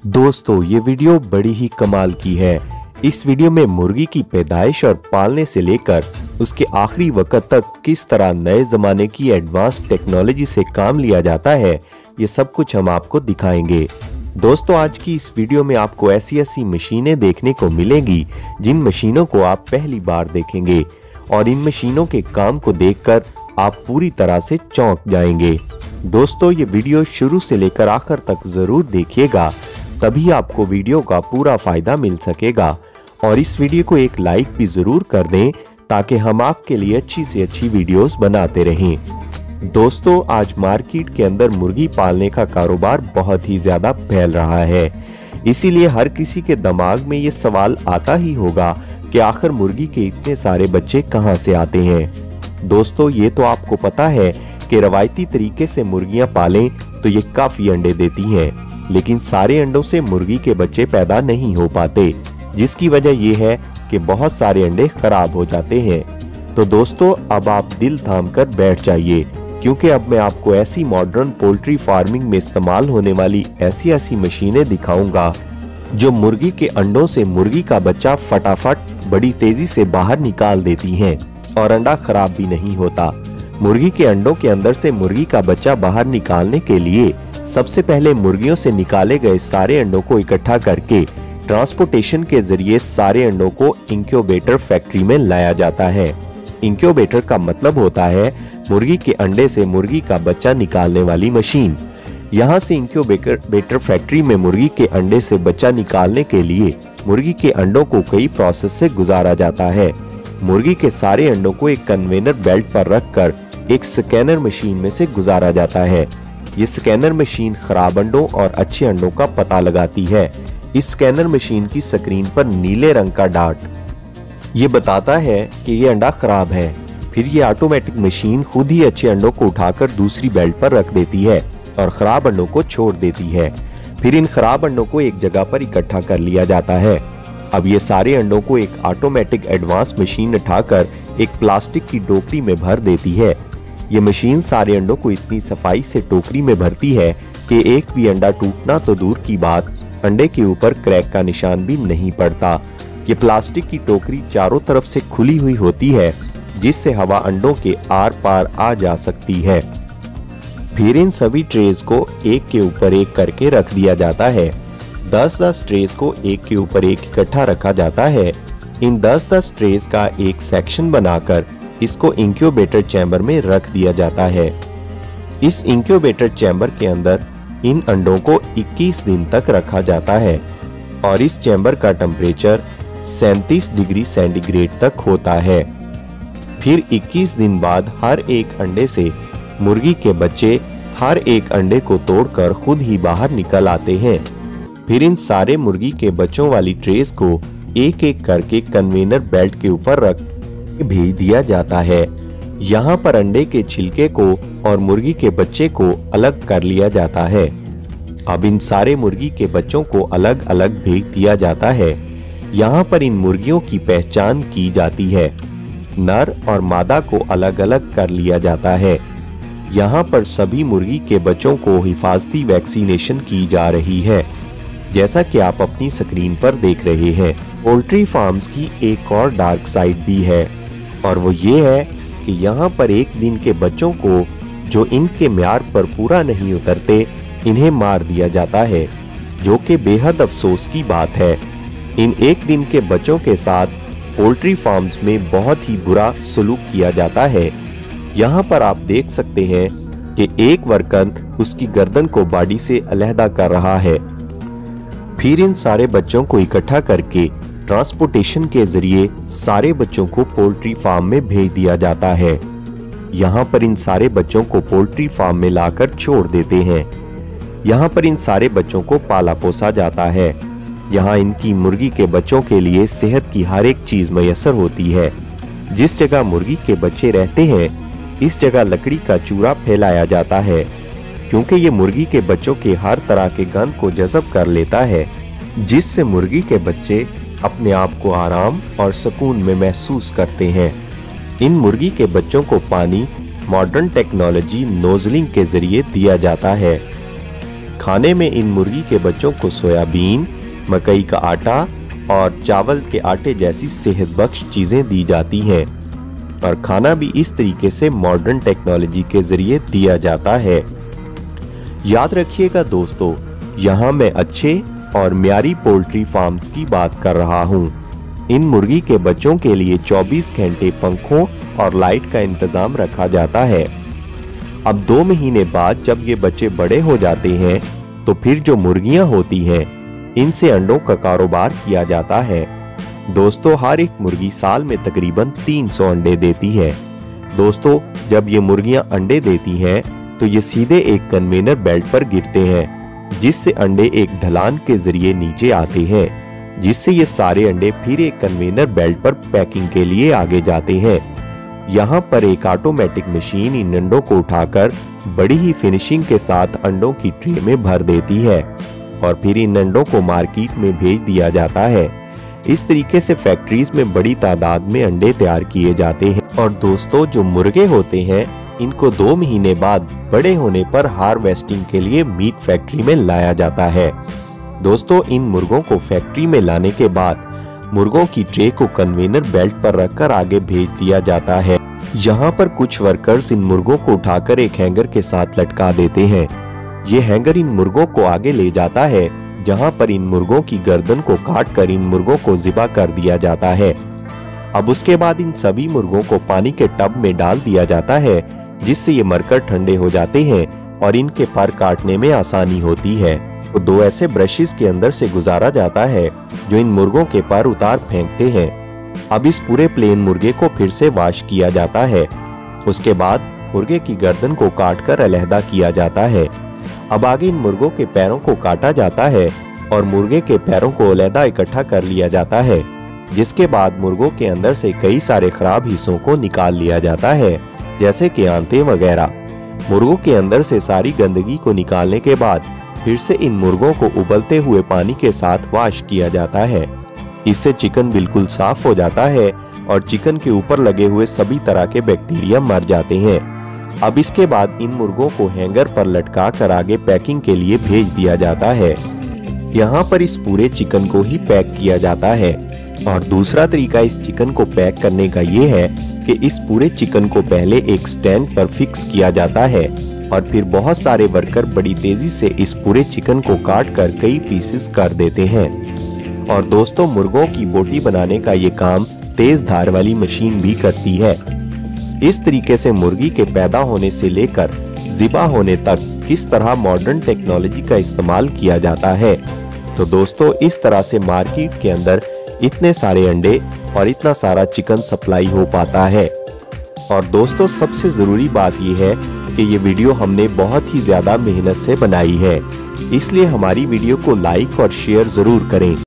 दोस्तों ये वीडियो बड़ी ही कमाल की है। इस वीडियो में मुर्गी की पैदाइश और पालने से लेकर उसके आखिरी वक्त तक किस तरह नए जमाने की एडवांस टेक्नोलॉजी से काम लिया जाता है, ये सब कुछ हम आपको दिखाएंगे। दोस्तों आज की इस वीडियो में आपको ऐसी ऐसी मशीनें देखने को मिलेंगी जिन मशीनों को आप पहली बार देखेंगे और इन मशीनों के काम को देखकर आप पूरी तरह से चौंक जाएंगे। दोस्तों ये वीडियो शुरू से लेकर आखिर तक जरूर देखिएगा, तभी आपको वीडियो का पूरा फायदा मिल सकेगा। और इस वीडियो को एक लाइक भी जरूर कर दें ताकि हम आपके लिए अच्छी से अच्छी वीडियोस बनाते रहें। दोस्तों आज मार्केट के अंदर मुर्गी पालने का कारोबार बहुत ही ज्यादा फैल रहा है, इसीलिए हर किसी के दिमाग में ये सवाल आता ही होगा कि आखिर मुर्गी के इतने सारे बच्चे कहां से आते हैं। दोस्तों ये तो आपको पता है कि रवायती तरीके से मुर्गियां पालें तो ये काफी अंडे देती हैं, लेकिन सारे अंडों से मुर्गी के बच्चे पैदा नहीं हो पाते, जिसकी वजह यह है कि बहुत सारे अंडे खराब हो जाते हैं। तो दोस्तों अब आप दिल थाम कर बैठ जाइए, क्योंकि अब मैं आपको ऐसी मॉडर्न पोल्ट्री फार्मिंग में इस्तेमाल होने वाली ऐसी मशीनें दिखाऊंगा जो मुर्गी के अंडों से मुर्गी का बच्चा फटाफट बड़ी तेजी से बाहर निकाल देती हैं और अंडा खराब भी नहीं होता। मुर्गी के अंडों के अंदर से मुर्गी का बच्चा बाहर निकालने के लिए सबसे पहले मुर्गियों से निकाले गए सारे अंडों को इकट्ठा करके ट्रांसपोर्टेशन के जरिए सारे अंडों को इंक्यूबेटर फैक्ट्री में लाया जाता है। इंक्यूबेटर का मतलब होता है मुर्गी के अंडे से मुर्गी का बच्चा निकालने वाली मशीन। यहाँ से इंक्यूबेटर फैक्ट्री में मुर्गी के अंडे से बच्चा निकालने के लिए मुर्गी के अंडों को कई प्रोसेस से गुजारा जाता है। मुर्गी के सारे अंडों को एक कन्वेयर बेल्ट पर रखकर एक स्कैनर मशीन में से गुजारा जाता है। ये स्कैनर मशीन खराब अंडों और अच्छे अंडों का पता लगाती है। इस स्कैनर मशीन की स्क्रीन पर नीले रंग का डार्ट ये बताता है कि ये अंडा खराब है। फिर ये ऑटोमेटिक मशीन खुद ही अच्छे अंडों को उठाकर दूसरी बेल्ट पर रख देती है और खराब अंडों को छोड़ देती है। फिर इन खराब अंडों को एक जगह पर इकट्ठा कर लिया जाता है। अब ये सारे अंडों को एक ऑटोमेटिक एडवांस मशीन उठाकर एक प्लास्टिक की टोकरी में भर देती है। ये मशीन सारे अंडों को इतनी सफाई से टोकरी में भरती है कि एक भी अंडा टूटना तो दूर की बात, अंडे के ऊपर क्रैक का निशान भी नहीं पड़ता। ये प्लास्टिक की टोकरी चारों तरफ से खुली हुई होती है, जिससे हवा अंडों के आर पार आ जा सकती है। फिर इन सभी ट्रेज को एक के ऊपर एक करके रख दिया जाता है। 10-10 ट्रेज को एक के ऊपर एक इकट्ठा रखा जाता है। इन 10-10 ट्रेज का एक सेक्शन बनाकर इसको इंक्यूबेटर चैम्बर में रख दिया जाता है। इस इंक्यूबेटर चैम्बर के अंदर इन अंडों को 21 दिन तक रखा जाता है और इस चैम्बर का टेम्परेचर 37 डिग्री सेंटीग्रेड तक होता है। फिर 21 दिन बाद हर एक अंडे से मुर्गी के बच्चे हर एक अंडे को तोड़कर खुद ही बाहर निकल आते हैं। फिर इन सारे मुर्गी के बच्चों वाली ट्रेस को एक एक करके कन्वेयर बेल्ट के ऊपर रख भेज दिया जाता है। यहाँ पर अंडे के छिलके को और मुर्गी के बच्चे को अलग कर लिया जाता है। अब इन सारे मुर्गी के बच्चों को अलग अलग भेज दिया जाता है। यहाँ पर इन मुर्गियों की पहचान की जाती है। नर और मादा को अलग अलग कर लिया जाता है। यहाँ पर सभी मुर्गी के बच्चों को हिफाजती वैक्सीनेशन की जा रही है, जैसा कि आप अपनी स्क्रीन पर देख रहे हैं। पोल्ट्री फार्म्स की एक और डार्क साइड भी है, और वो ये है कि यहाँ पर एक दिन के बच्चों को जो इनके म्यार पर पूरा नहीं उतरते, इन्हें मार दिया जाता है, जो कि बेहद अफसोस की बात है। इन एक दिन के बच्चों के साथ पोल्ट्री फार्म्स में बहुत ही बुरा सलूक किया जाता है। यहाँ पर आप देख सकते हैं कि एक वर्कर उसकी गर्दन को बॉडी से अलहदा कर रहा है। फिर इन सारे बच्चों को इकट्ठा करके ट्रांसपोर्टेशन के जरिए सारे बच्चों को पोल्ट्री फार्म में भेज दिया जाता है। यहाँ पर इन सारे बच्चों को पोल्ट्री फार्म में लाकर छोड़ देते हैं। यहाँ पर इन सारे बच्चों को पाला पोसा जाता है। यहाँ इनकी मुर्गी के बच्चों के लिए सेहत की हर एक चीज मैसर होती है। जिस जगह मुर्गी के बच्चे रहते हैं इस जगह लकड़ी का चूरा फैलाया जाता है, क्योंकि ये मुर्गी के बच्चों के हर तरह के गंध को जज़ब कर लेता है, जिससे मुर्गी के बच्चे अपने आप को आराम और सुकून में महसूस करते हैं। इन मुर्गी के बच्चों को पानी मॉडर्न टेक्नोलॉजी नोजलिंग के जरिए दिया जाता है। खाने में इन मुर्गी के बच्चों को सोयाबीन, मकई का आटा और चावल के आटे जैसी सेहतबख्श चीजें दी जाती हैं और खाना भी इस तरीके से मॉडर्न टेक्नोलॉजी के जरिए दिया जाता है। याद रखिएगा दोस्तों, यहाँ मैं अच्छे और म्यारी पोल्ट्री फार्म्स की बात कर रहा हूँ। इन मुर्गी के बच्चों के लिए 24 घंटे पंखों और लाइट का इंतजाम रखा जाता है। अब 2 महीने बाद जब ये बच्चे बड़े हो जाते हैं तो फिर जो मुर्गियां होती हैं इनसे अंडों का कारोबार किया जाता है। दोस्तों, हर एक मुर्गी साल में तकरीबन 300 अंडे देती है। दोस्तों, जब ये मुर्गियां अंडे देती हैं तो ये सीधे एक कन्वेयर बेल्ट पर गिरते हैं, जिससे अंडे एक ढलान के जरिए नीचे आते हैं, जिससे ये सारे अंडे फिर एक कन्वेयर बेल्ट पर पैकिंग के लिए आगे जाते हैं। यहाँ पर एक ऑटोमेटिक मशीन इन अंडों को उठाकर बड़ी ही फिनिशिंग के साथ अंडों की ट्रे में भर देती है और फिर इन अंडों को मार्केट में भेज दिया जाता है। इस तरीके से फैक्ट्रीज में बड़ी तादाद में अंडे तैयार किए जाते हैं। और दोस्तों, जो मुर्गे होते हैं इनको 2 महीने बाद बड़े होने पर हार्वेस्टिंग के लिए मीट फैक्ट्री में लाया जाता है। दोस्तों, इन मुर्गों को फैक्ट्री में लाने के बाद मुर्गों की ट्रे को कन्वेयर बेल्ट पर रखकर आगे भेज दिया जाता है। यहाँ पर कुछ वर्कर्स इन मुर्गों को उठाकर एक हैंगर के साथ लटका देते हैं। ये हैंगर इन मुर्गों को आगे ले जाता है, जहाँ पर इन मुर्गों की गर्दन को काट कर इन मुर्गों को ज़िबा कर दिया जाता है। अब उसके बाद इन सभी मुर्गों को पानी के टब में डाल दिया जाता है, जिससे ये मरकर ठंडे हो जाते हैं और इनके पर काटने में आसानी होती है। तो 2 ऐसे ब्रशेस के अंदर से गुजारा जाता है जो इन मुर्गों के पर उतार फेंकते हैं। अब इस पूरे प्लेन मुर्गे को फिर से वॉश किया जाता है। उसके बाद मुर्गे की गर्दन को काटकर अलहदा किया जाता है। अब आगे इन मुर्गों के पैरों को काटा जाता है और मुर्गे के पैरों को अलहदा इकट्ठा कर लिया जाता है, जिसके बाद मुर्गों के अंदर से कई सारे खराब हिस्सों को निकाल लिया जाता है, जैसे कि आंतें वगैरह। मुर्गों के अंदर से सारी गंदगी को निकालने के बाद फिर से इन मुर्गों को उबलते हुए पानी के साथ वॉश किया जाता है। इससे चिकन बिल्कुल साफ हो जाता है और चिकन के ऊपर लगे हुए सभी तरह के बैक्टीरिया मर जाते हैं। अब इसके बाद इन मुर्गों को हैंगर पर लटका कर आगे पैकिंग के लिए भेज दिया जाता है। यहाँ पर इस पूरे चिकन को ही पैक किया जाता है। और दूसरा तरीका इस चिकन को पैक करने का ये है कि इस पूरे चिकन को पहले एक स्टैंड पर फिक्स किया जाता है और फिर बहुत सारे वर्कर बड़ी तेजी से इस पूरे चिकन को काट कर कई पीसेस कर देते हैं। और दोस्तों, मुर्गों की बोटी बनाने का ये काम तेज धार वाली मशीन भी करती है। इस तरीके से मुर्गी के पैदा होने से लेकर ज़िबा होने तक किस तरह मॉडर्न टेक्नोलॉजी का इस्तेमाल किया जाता है। तो दोस्तों, इस तरह से मार्केट के अंदर इतने सारे अंडे और इतना सारा चिकन सप्लाई हो पाता है। और दोस्तों, सबसे जरूरी बात यह है कि ये वीडियो हमने बहुत ही ज्यादा मेहनत से बनाई है, इसलिए हमारी वीडियो को लाइक और शेयर जरूर करें।